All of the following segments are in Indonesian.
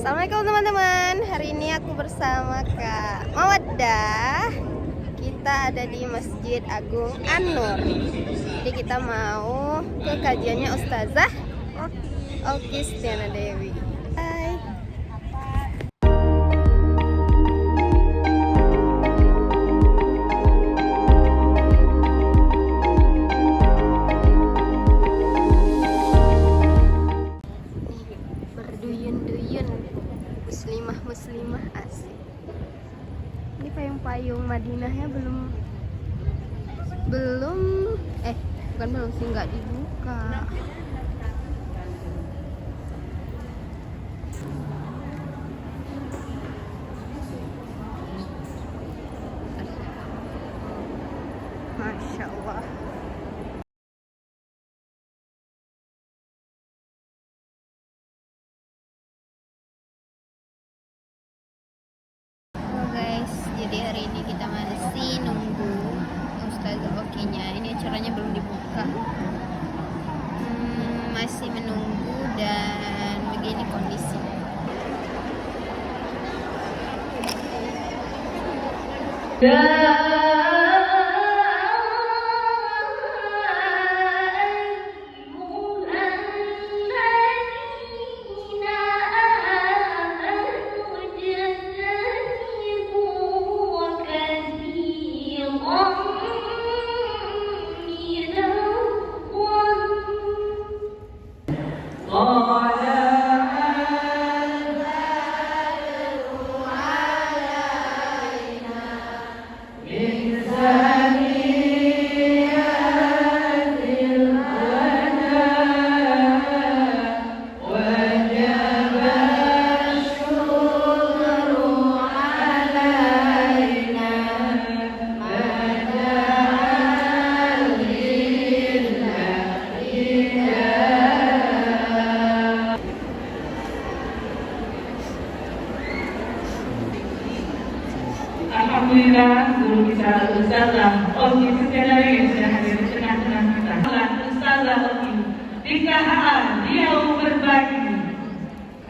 Assalamualaikum teman-teman. Hari ini aku bersama Kak Mawaddah. Kita ada di Masjid Agung An-Nur. Jadi kita mau ke kajiannya Ustazah Oki Stiana Dewi. Hai. Berduyun-duyun muslimah asik. Ini payung-payung Madinahnya belum bukan belum sih, nggak dibuka. Masya Allah. Jadi hari ini kita masih nunggu Ustazah Okinya. Ini acaranya belum dibuka, masih menunggu dan begini kondisi. Alhamdulillah, guru kita Ustazah Oki Stiana Dewi yang sudah hadir di tengah-tengah kita. Ustazah Oki, dikahaan dia berbagi.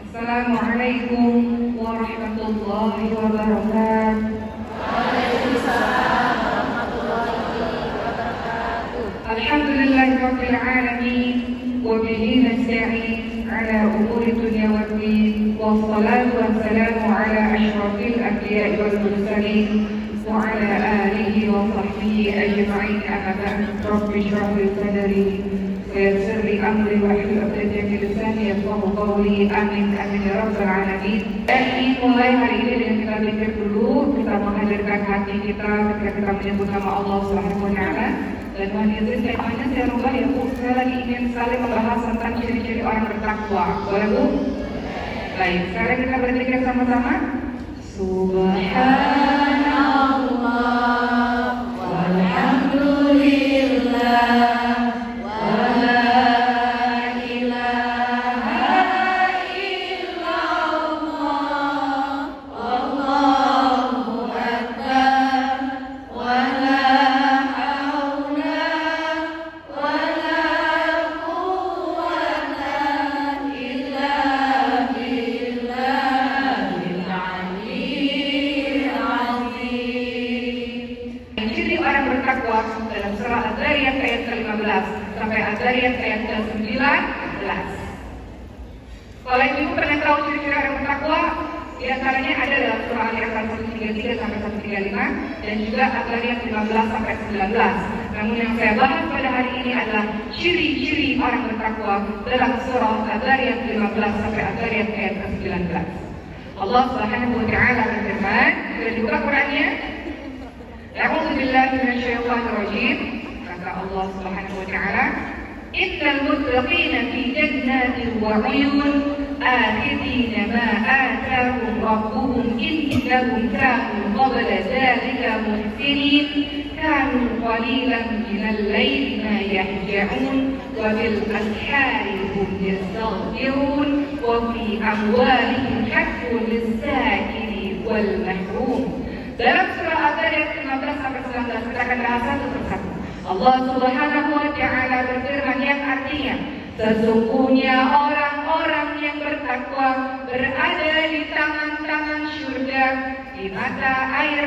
Assalamualaikum warahmatullahi wabarakatuh. Waalaikumsalam warahmatullahi wabarakatuh. Alhamdulillahirabbil alamin wa bihi nasta'in ala umuri dunya waddin. Wassalatu wassalamu ala asyrafil anbiya'i wal mursalin wa ala alihi wa sahbihi ajma'in. Amma ba'd. Rabbi shrah li sadri wa yassir li amri wahlul 'uqdatam min lisani yafqahu qawli. Amin amin ya rabbal alamin. Dan mulai hari ini dengan kita pikir dulu, kita menghadirkan hati kita ketika kita menyebut nama Allah Subhanahu wa taala. Dan hadirin temanya saya rubah ya Bu. Saya lagi ingin sekali membahas tentang ciri-ciri orang bertakwa. Boleh Bu? Baik, sekarang kita berzikir sama-sama. Subhanallah walhamdulillah wa la ilaha illallah wallahu akbar wa la haula wa la quwwata illa ciri orang bertakwa dalam surah Az-Zariyat ayat ke-15 sampai Az-Zariyat ayat ke-19. Kalau ibu pernah tahu ciri-ciri orang bertakwa, di antaranya ada dalam surah Al-Imran 133 sampai 135 dan juga Az-Zariyat 15 sampai 19. Namun yang saya bahas pada hari ini adalah ciri-ciri orang bertakwa dalam surah Az-Zariyat 15 sampai Az-Zariyat ayat ke-19. Allah Subhanahu wa taala berfirman, sudah dibuka Qur'annya? A'udzu billahi minasyaitonir rajim. Kata Allah Subhanahu wa taala, "Innal muttaqina fi jannatin wa 'uyun, akhidina ma atahum rabbuhum innahum kanu qabla dhalika muhsinin, kanu qalilan minal layli ma yahja'un wa bil ashari hum yastaghfirun wa fi amwalihim haqqun lis-sa'ili wal mahrum." Dalam surah Az-Zariyat 15 sampai 19 kita akan bahas satu persatu. Allah Subhanahu wa taala berfirman yang artinya, sesungguhnya orang-orang yang bertakwa berada surga, di mata air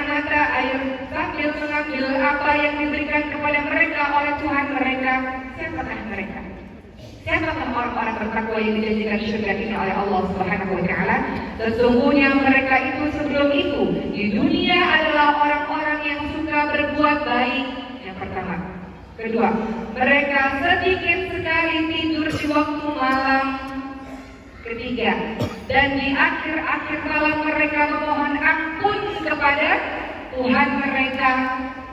sambil mengambil apa yang diberikan kepada mereka oleh Tuhan mereka. Siapakah mereka? Siapakah orang-orang bertakwa yang dijanjikan surga ini oleh Allah Subhanahu wa taala? Sesungguhnya mereka itu sebelum itu di dunia adalah orang-orang yang suka berbuat baik. Yang pertama. Kedua, mereka sedikit sekali tidur di waktu malam. Ketiga, dan di akhir-akhir malam mereka memohon ampun kepada Tuhan mereka.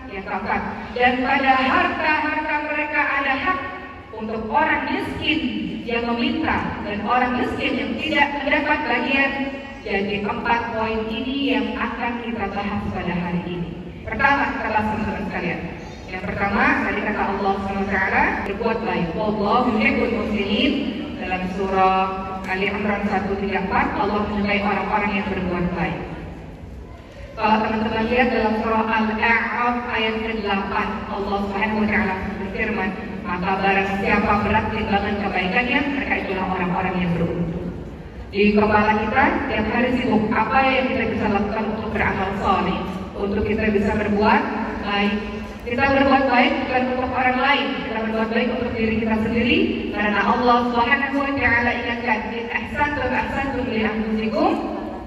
Yang keempat, dan pada harta-harta mereka ada hak untuk orang miskin yang meminta dan orang miskin yang tidak mendapat bagian. Jadi 4 poin ini yang akan kita bahas pada hari ini. Pertama, teman-teman sekalian. Yang pertama, tadi kata Allah SWT, berbuat baik. Wallahu yuhibbul muhsinin. Dalam surah Ali Imran 134, Allah menyukai orang-orang yang berbuat baik. Kalau teman-teman lihat dalam surah Al-A'raf ayat ke-8, Allah SWT berfirman, maka barang siapa berat timbangan kebaikannya, mereka itulah orang-orang yang beruntung. Di kepala kita setiap hari sibuk apa yang kita bisa lakukan untuk beramal saleh, untuk kita bisa berbuat baik. Kita berbuat baik bukan untuk orang lain, kita berbuat baik untuk diri kita sendiri, karena Allah Subhanahu wa taala ingatkan, in ahsantum li anfusikum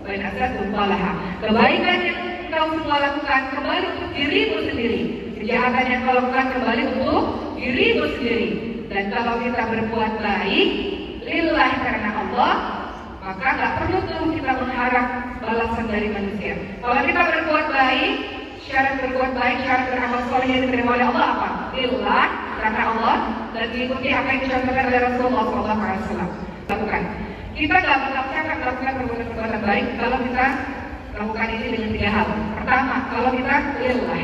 wa in asatum falaha. Kebaikan yang engkau semua lakukan kembali untuk dirimu sendiri. Kejahatan yang kau lakukan kembali untuk dirimu sendiri. Dan kalau kita berbuat baik lillah karena Allah, maka nggak perlu tuh kita mengharap balasan dari manusia. Kalau kita berbuat baik, syarat berbuat baik, syarat beramal soleh yang diterima oleh Allah apa? Lillah karena Allah, dan diikuti apa yang dicontohkan oleh Rasulullah SAW. Lakukan. Kita nggak akan melakukan perbuatan baik kalau kita lakukan ini dengan 3 hal. Pertama, kalau kita lillah.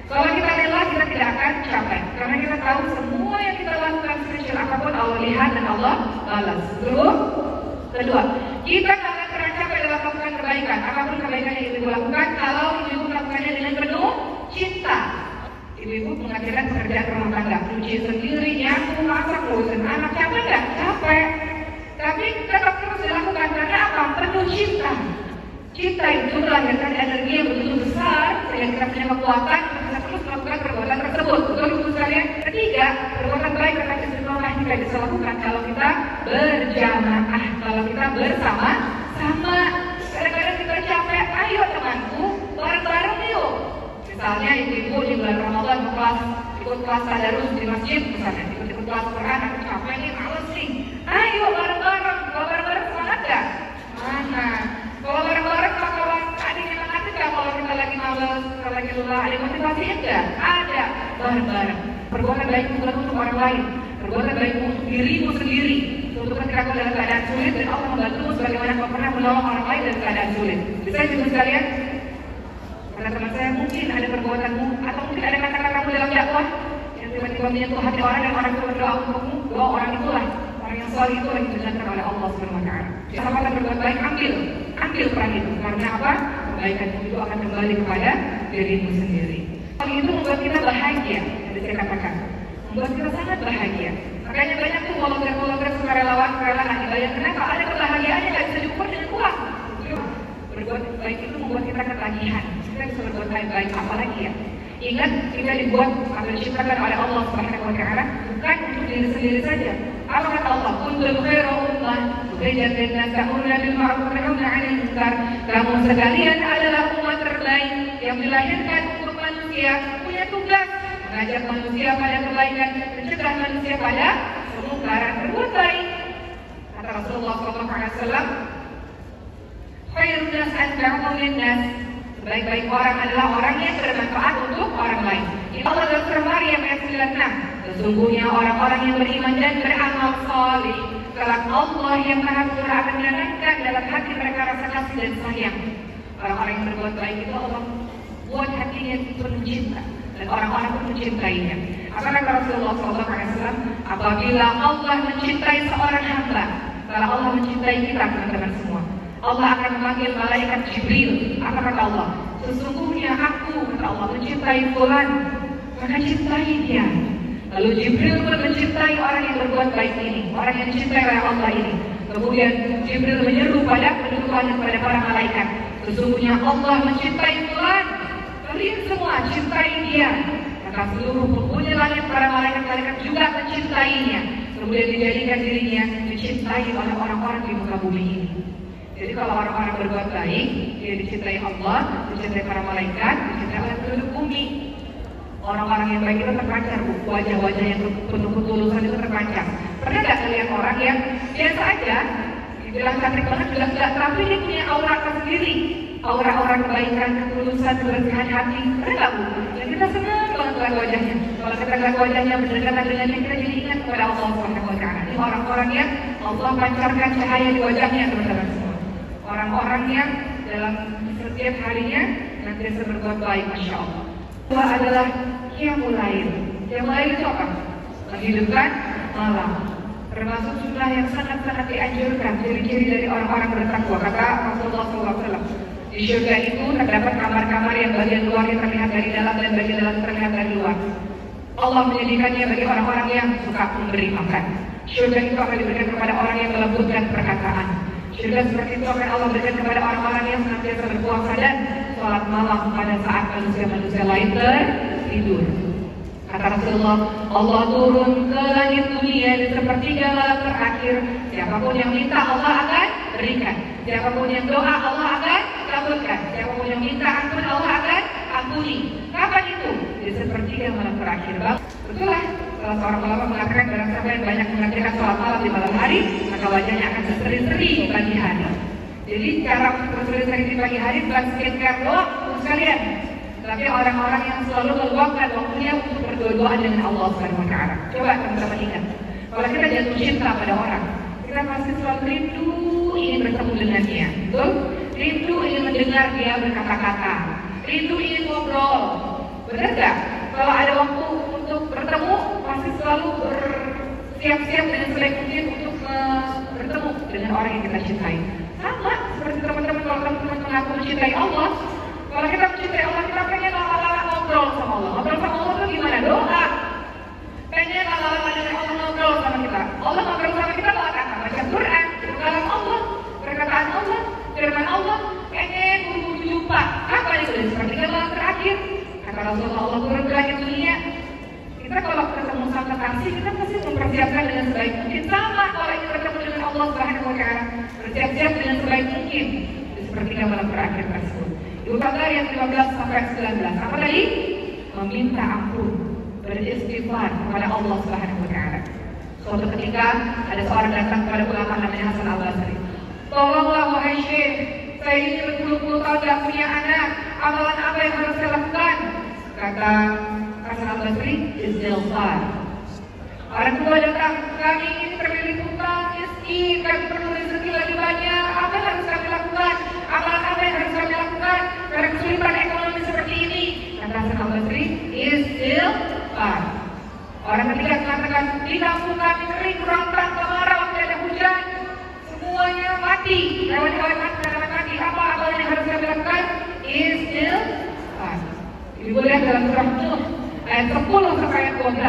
Kalau kita lillah, kita tidak akan capek, karena kita tahu semua yang kita lakukan sekecil apapun Allah lihat dan Allah balas. Kedua, kita tidak akan pernah capek dalam melakukan kebaikan, apapun kebaikan yang ibu lakukan, kalau ibu melakukannya dengan penuh cinta. Ibu mengajarkan pekerjaan rumah tangga, cuci sendiri, nyapu, masak, ngurusin anak, capek nggak? Capek. Tapi tetap terus dilakukan karena apa? Penuh cinta. Cinta itu melahirkan energi yang begitu besar sehingga kita punya kekuatan untuk terus melakukan perbuatan tersebut. Betul ibu sekalian? Ketiga, perbuatan baik akan istiqomah kita bisa lakukan kalau kita berjamaah, kalau kita bersama-sama. Kadang-kadang kita capek, ayo temanku, bareng-bareng yuk. Misalnya ibu-ibu di bulan Ramadan ikut kelas tadarus di masjid, misalnya ikut kelas Quran, aku capek nih, males nih. Ayo bareng-bareng, kalau bareng-bareng semangat gak? Mana? Kalau bareng-bareng kalau ada nyemangat enggak? Kalau kita lagi males, kita lagi lelah, ada motivasi enggak? Ada. Bareng-bareng. Perbuatan baik bukan untuk orang lain, perbuatan baik untuk dirimu sendiri. Untuk ketika kau dalam keadaan sulit dan Allah membantumu sebagaimana kau pernah menolong orang lain dalam keadaan sulit. Bisa ibu sekalian? Karena teman saya mungkin ada perbuatanmu atau mungkin ada kata-katamu dalam dakwah yang tiba-tiba menyentuh hati orang dan orang itu berdoa untukmu. Doa orang itulah orang yang soleh itu lagi didengarkan oleh Allah Subhanahu wa taala. Kesempatan berbuat baik, ambil peran itu. Karena apa? Kebaikan itu akan kembali kepada dirimu sendiri. Hal itu membuat kita bahagia, yang saya katakan. Membuat kita sangat bahagia. Makanya banyak tuh volunteer sukarelawan dibayar. Kenapa? Ada kebahagiaan yang nggak bisa diukur dengan uang. Berbuat baik itu membuat kita ketagihan. Kita bisa berbuat baik, apalagi ya. Ingat, kita dibuat atau diciptakan oleh Allah Subhanahu wa taala bukan untuk diri sendiri saja. Apa kata Allah? Kuntum khairu ummah ukhrijat lin-nas ta'muruna bil ma'ruf wa tanhauna 'anil munkar. Kamu sekalian adalah umat terbaik yang dilahirkan untuk manusia, punya tugas mengajak manusia pada kebaikan, mencegah manusia pada kemungkaran. Berbuat baik. Kata Rasulullah SAW, khairun nas anfa'uhum lin-nas. Sebaik-baik orang adalah orang yang bermanfaat untuk orang lain. Ini Allah dalam surah Maryam ayat 96. Sesungguhnya orang-orang yang beriman dan beramal saleh, kelak Allah yang Maha Pemurah akan menanamkan dalam hati mereka rasa kasih dan sayang. Orang-orang yang berbuat baik itu Allah buat hatinya penuh cinta dan orang-orang pun mencintainya. Apa kata Rasulullah SAW? Apabila Allah mencintai seorang hamba, kalau Allah mencintai kita, teman-teman semua, Allah akan memanggil malaikat Jibril. Apa kata Allah? Sesungguhnya aku, kata Allah, mencintai fulan, maka cintai dia. Lalu Jibril pun mencintai orang yang berbuat baik ini, orang yang dicintai oleh Allah ini. Kemudian Jibril menyeru pada kedudukannya kepada para malaikat. Sesungguhnya Allah mencintai fulan. Kalian semua cintai dia. Maka seluruh penghuni langit para malaikat-malaikat juga mencintainya. Kemudian dijadikan dirinya dicintai oleh orang-orang di muka bumi ini. Jadi kalau orang-orang berbuat baik, dia dicintai Allah, dicintai para malaikat, dicintai oleh penduduk bumi. Orang-orang yang baik itu terpancar, wajah-wajah yang penuh ketulusan itu terpancar. Pernah nggak kalian orang yang biasa aja, dibilang cantik banget, bilang nggak, tapi dia punya aura tersendiri, aura-aura kebaikan, ketulusan, kebersihan hati. Pernah nggak bu? Dan kita senang banget lihat wajahnya. Kalau kita lihat wajahnya berdekatan dengannya, kita jadi ingat kepada Allah Subhanahu Wa Taala. Ini orang-orang yang Allah pancarkan cahaya di wajahnya, teman-teman semua. Orang-orang yang dalam setiap harinya nanti berbuat baik, masya Allah. Kedua adalah qiyamul lail. Qiyamul lail itu apa? Menghidupkan malam. Termasuk sunnah yang sangat-sangat dianjurkan, ciri-ciri dari orang-orang bertakwa. Kata Rasulullah SAW, di surga itu terdapat kamar-kamar yang bagian luarnya terlihat dari dalam dan bagian dalam terlihat dari luar. Allah menjadikannya bagi orang-orang yang suka memberi makan. Surga itu akan diberikan kepada orang yang melembutkan perkataan. Surga seperti itu akan Allah berikan kepada orang-orang yang senantiasa berpuasa dan sholat malam pada saat manusia-manusia lain tertidur. Kata Rasulullah, Allah turun ke langit dunia di sepertiga malam terakhir. Siapapun yang minta Allah akan berikan. Siapapun yang doa Allah akan kabulkan. Siapapun yang minta ampun Allah akan ampuni. Kapan itu? Di sepertiga malam terakhir. Betul lah. Salah seorang ulama mengatakan barang siapa yang banyak mengerjakan sholat malam di malam hari, maka wajahnya akan berseri-seri di pagi hari. Jadi cara berseri-seri di pagi hari bukan skincare doang sekalian, tapi orang-orang yang selalu meluangkan waktunya untuk berdoa dengan Allah Subhanahu Wa Taala. Coba teman-teman ingat, kalau kita jatuh cinta pada orang, kita pasti selalu rindu ingin bertemu dengannya, betul? Rindu ingin mendengar dia berkata-kata, rindu ingin ngobrol, benar nggak? Kalau ada waktu untuk bertemu, pasti selalu bersiap-siap dengan sebaik mungkin untuk bertemu dengan orang yang kita cintai. Sama seperti teman-teman, kalau teman-teman mengaku mencintai Allah, kalau kita mencintai Allah, kita pengen lama-lama ngobrol sama Allah. Ngobrol sama Allah itu gimana? Doa. Pengen lama-lama dengan Allah ngobrol sama kita. Allah ngobrol sama kita lewat apa? Baca Quran, kalam Allah, perkataan Allah, firman Allah. Pengen buru-buru jumpa. Apa itu? Seperti malam terakhir. Kata Rasulullah, Allah turun ke langit dunia. Kita kalau ketemu sama kekasih, kita pasti mempersiapkan dengan sebaik mungkin. Sama kalau ingin bertemu dengan Allah Subhanahu Wa Taala, bersiap-siap dengan sebaik mungkin. Seperti malam terakhir tersebut. Urutan yang 15 sampai 19. Apa tadi? Meminta ampun, beristighfar kepada Allah Subhanahu Wa Taala. Suatu ketika ada seorang datang kepada ulama namanya Hasan Al-Basri. Tolonglah wahai Syekh, saya ini berpuluh-puluh tahun tidak punya anak. Amalan apa yang harus saya lakukan? Kata Hasan Al-Basri, istighfar. Orang tua datang, kami ini terlilit utang, miskin, kami perlu rezeki lebih banyak. Apa yang harus kami lakukan? Amalan apa yang harus kami lakukan? Karena kesulitan ekonomi seperti ini. Kata Hasan Al-Basri, istighfar. Orang ketiga mengatakan, di kampung kami kering, kurang terang, kemarau, tidak ada hujan, semuanya mati. Hewan-hewan mati. Apa amalan yang harus kami lakukan? Istighfar. Ibu lihat dalam surah Nuh ayat 10 sampai ayat 12.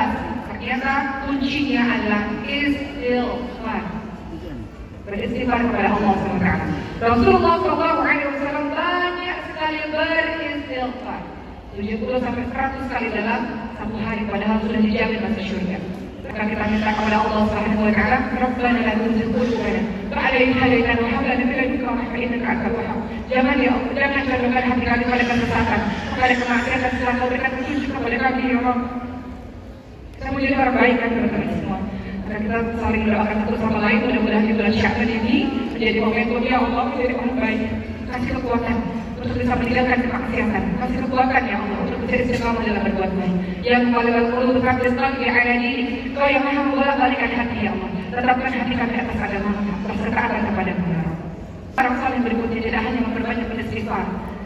Ternyata kuncinya adalah istighfar. Beristighfar kepada Allah SWT. Rasulullah SAW banyak sekali beristighfar, 70 sampai 100 kali dalam satu hari, padahal sudah dijamin masuk surga. Maka kita minta kepada Allah Subhanahu Wa Taala, Rabbana la tuzigh qulubana ba'da idh hadaytana wa hab lana min ladunka rahmatan innaka antal wahhab. Jangan ya Allah, jangan condongkan hati kami pada kesesatan, pada kemaksiatan, selalu berikan petunjuk kepada kami ya Rabb. Kita mau jadi orang baik kan teman-teman semua. Maka kita saling berdoakan satu sama lain, mudah-mudahan di bulan Sya'ban ini menjadi momentum ya Allah menjadi orang baik. Kasih kekuatan untuk bisa meninggalkan kemaksiatan, kasih kekuatan ya Allah untuk menjadi istiqamah dalam berbuat baik. Yang mengawal qulub Pakistan ya ala dini, Kau yang maha membolak-balikkan hati ya Allah. Tetapkan hati kami atas agama, bersertaan kepada-Mu ya Rabb. Orang saleh berikutnya tidak hanya memperbanyak beristighfar,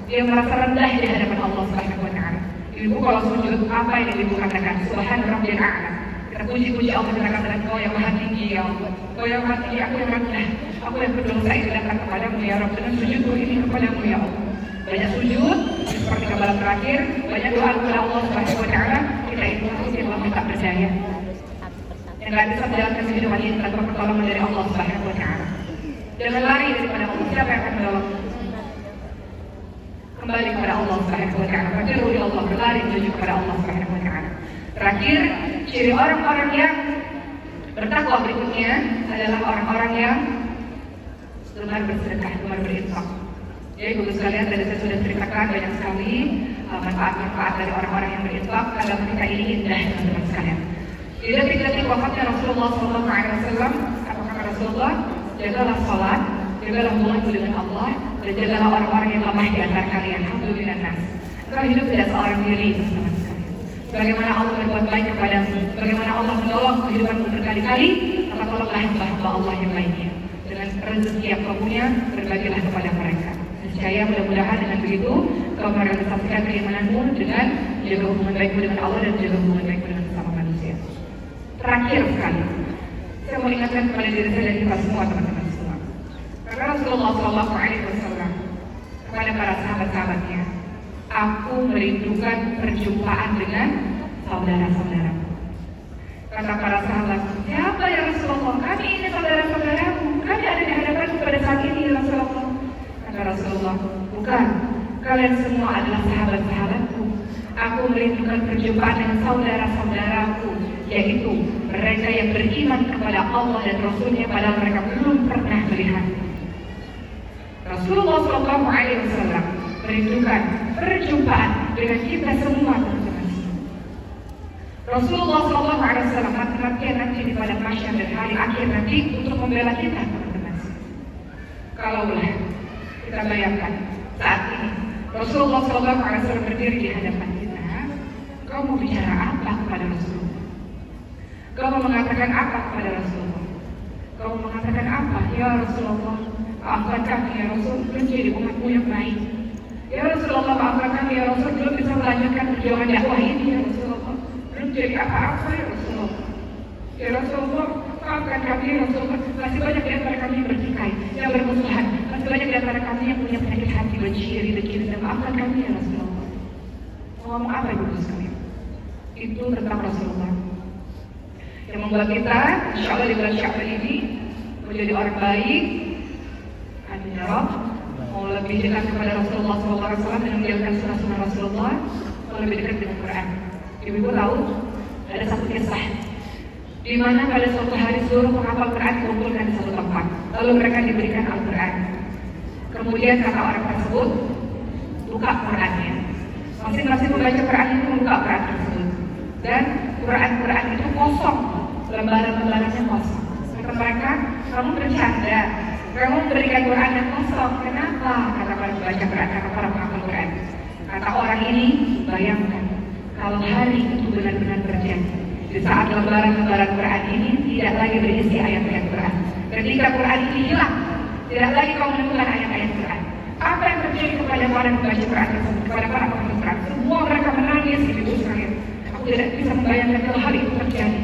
dia merasa rendah di hadapan Allah Subhanahu Wa Taala. Ibu kalau sujud apa yang ibu katakan? Subhan Rabbiyal A'la. Kita puji-puji Allah, kita katakan Kau yang maha tinggi ya Allah. Kau yang maha tinggi, aku yang rendah, aku yang berdosa ini datang kepadamu ya Rabb. Dengan sujudku ini kepadamu ya Allah. Banyak sujud seperti malam terakhir, banyak doa kepada Allah Subhanahu Wa Taala. Kita itu Allah minta berdaya. Yang nggak bisa menjalankan kehidupan ini tanpa pertolongan dari Allah Subhanahu Wa Taala. Jangan lari daripada Allah. Siapa yang akan menolong? Kembali kepada Allah Subhanahu wa taala. Berfiru di Allah, berlari menuju kepada Allah Subhanahu wa taala. Terakhir, ciri orang-orang yang bertakwa berikutnya adalah orang-orang yang gemar bersedekah, gemar berinfak. Jadi bagus sekalian, tadi saya sudah ceritakan banyak sekali manfaat-manfaat dari orang-orang yang berinfak. Kalau kita ini indah, teman-teman sekalian. Di detik-detik wafatnya Rasulullah SAW, apa kata Rasulullah? Jagalah salat, jagalah hubunganmu dengan Allah, dan jagalah orang-orang yang lemah di antara kalian. Alhamdulillah nas. Engkau hidup tidak seorang diri, teman-teman sekalian. Bagaimana Allah berbuat baik kepadamu, bagaimana Allah menolong kehidupanmu berkali-kali, maka tolonglah hamba Allah yang lainnya. Dengan rezeki yang kau punya, berbagilah kepada mereka. Saya mudah-mudahan dengan begitu kau merealisasikan keimananmu dengan menjaga hubungan baikmu dengan Allah dan menjaga hubungan baikmu dengan sesama manusia. Terakhir sekali, saya mau ingatkan kepada diri saya dan kita semua, teman-teman semua. Karena Rasulullah SAW kepada para sahabat-sahabatnya, aku merindukan perjumpaan dengan saudara-saudaraku. Kata para sahabat, siapa ya Rasulullah? Kami ini saudara-saudaramu. Kami ada di hadapan pada saat ini ya Rasulullah. Kata Rasulullah, bukan. Kalian semua adalah sahabat-sahabatku. Aku merindukan perjumpaan dengan saudara-saudaraku, yaitu mereka yang beriman kepada Allah dan Rasulnya padahal mereka belum pernah melihat. Rasulullah SAW merindukan perjumpaan dengan kita semua, teman-teman. Rasulullah SAW mati-matian nanti di padang mahsyar dan hari akhir nanti untuk membela kita, teman-teman. Kalaulah kita bayangkan saat ini Rasulullah SAW berdiri di hadapan kita, kau mau bicara apa kepada Rasulullah? Kau mau mengatakan apa kepada Rasulullah? Kau mau mengatakan apa? Ya Rasulullah, maafkan kami ya Rasul, menjadi umatmu yang baik. Ya Rasulullah, maafkan kami ya Rasul, belum bisa melanjutkan perjuangan dakwah ini ya Rasulullah, belum jadi apa-apa ya Rasulullah. Ya Rasulullah, maafkan kami ya Rasulullah, masih banyak di antara kami yang bertikai, yang bermusuhan, masih banyak di antara kami yang punya penyakit hati, benci dan maafkan kami ya Rasulullah. Mau ngomong apa ibu sekalian? Itu tentang Rasulullah yang membuat kita, insya Allah di bulan Syawal ini menjadi orang baik. Amin ya Rabb. Mau lebih dekat kepada Rasulullah SAW dan menjalankan sunnah-sunnah Rasulullah, mau lebih dekat dengan Quran. Ibu-ibu tahu ada satu kisah di mana pada suatu hari seluruh penghafal Quran dikumpulkan di satu tempat, lalu mereka diberikan Al-Quran. Kemudian kata orang tersebut, buka Qurannya. Masing-masing membaca Quran itu membuka Quran tersebut, dan Quran itu kosong, lembaran-lembarannya kosong. Kata mereka, kamu bercanda, kamu memberikan Quran yang kosong, kenapa? Kata para pembaca Quran, kata para penghafal Quran. Kata orang ini, bayangkan kalau hari itu benar-benar terjadi, di saat lembaran-lembaran Quran ini tidak lagi berisi ayat-ayat Quran. Ketika Quran ini hilang, tidak lagi kau menemukan ayat-ayat Quran. Apa yang terjadi kepada para pembaca Quran tersebut, kepada para penghafal Quran? Semua mereka menangis, ibu sekalian. Aku tidak bisa membayangkan kalau hal itu terjadi.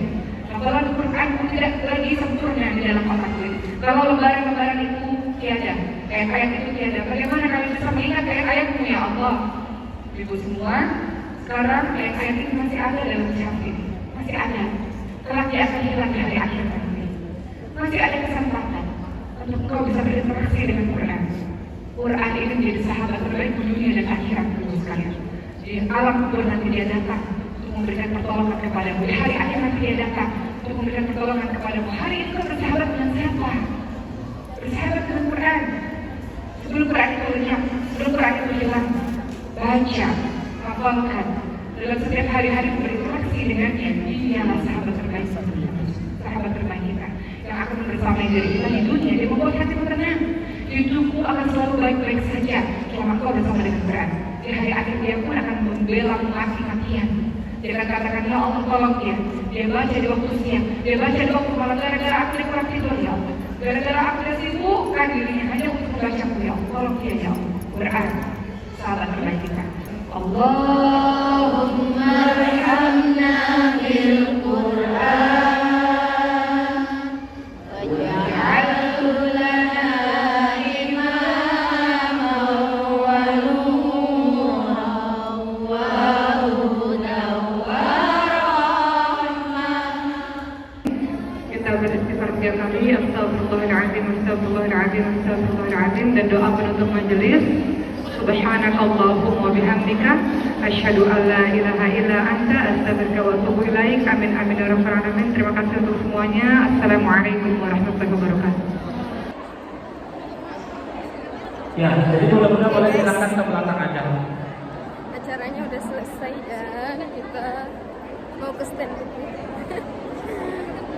Kalau Al-Quran tidak lagi sempurna di dalam otakku. Kalau lembaran-lembaran itu tiada, ayat-ayat itu tiada, bagaimana kalian bisa mengingat ayat-ayatmu ya Allah? Ibu semua, sekarang ayat-ayat itu masih ada dalam kitab ini, masih ada. Kelak dia akan hilang di hari akhir nanti. Masih ada kesempatan untuk kau bisa berinteraksi dengan Quran. Quran ini menjadi sahabat terbaik di dunia dan akhirat, ibu sekalian. Di alam kubur nanti dia datang untuk memberikan pertolongan kepadamu. Di hari akhir nanti dia datang untuk memberikan pertolongan kepadamu. Hari itu kau bersahabat dengan siapa? Bersahabat dengan Quran. Sebelum Quran itu lenyap, sebelum Quran itu hilang, baca, hafalkan. Dalam setiap hari-hari berinteraksi dengannya. Dialah sahabat terbaik, sahabat terbaik kita yang akan membersamai diri kita di dunia. Dia membuat hatimu tenang. Hidupmu akan selalu baik-baik saja selama kau bersama dengan Quran. Di hari akhir dia pun akan membela mati-matian. Dia akan katakan, ya Allah tolong dia. Dia baca di waktu siang, dia baca di waktu malam, gara-gara aku kurang tidur ya Allah. Gara-gara aku sibukkan dirinya hanya untuk membaca ya Allah. Tolong dia ya Allah. Quran, sahabat terbaik kita. Allahumma arhamna bil Quran. Astagfirullahaladzim, majelis. Subhanakallahumma bihamdika asyhadu an la ilaha illa anta astaghfiruka wa atubu ilaik. Amin amin ya rabbal alamin. Terima kasih untuk semuanya. Assalamualaikum warahmatullahi wabarakatuh. Ya, jadi mudah-mudahan boleh silakan ke belakang aja. Acaranya udah selesai dan kita mau ke stand buku.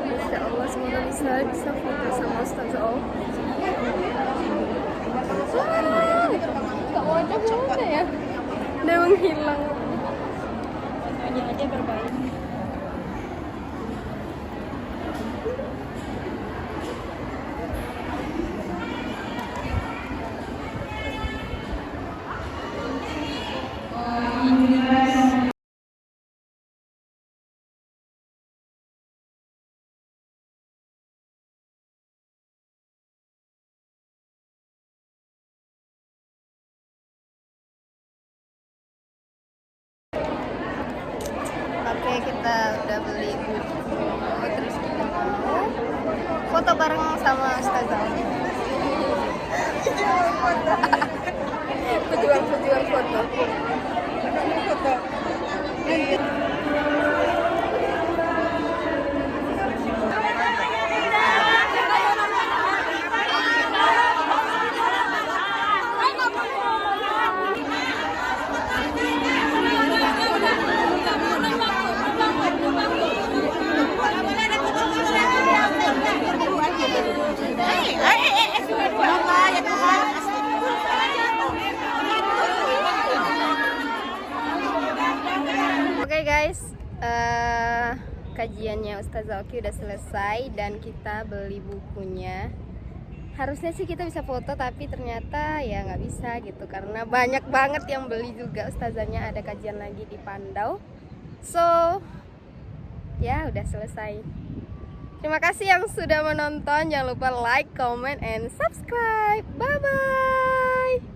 Insya Allah semoga bisa foto sama Ustazah Om. Kak wajah mana ya? Udah menghilang. Fotonya aja berbahaya. Oke, kita udah beli buku, terus kita mau foto bareng sama Ustazah. Pejuang foto. Oke guys, kajiannya Ustazah Oki udah selesai dan kita beli bukunya. Harusnya sih kita bisa foto tapi ternyata ya nggak bisa gitu karena banyak banget yang beli juga. Ustazahnya ada kajian lagi di Pandau. So ya udah selesai. Terima kasih yang sudah menonton. Jangan lupa like, comment, and subscribe. Bye bye.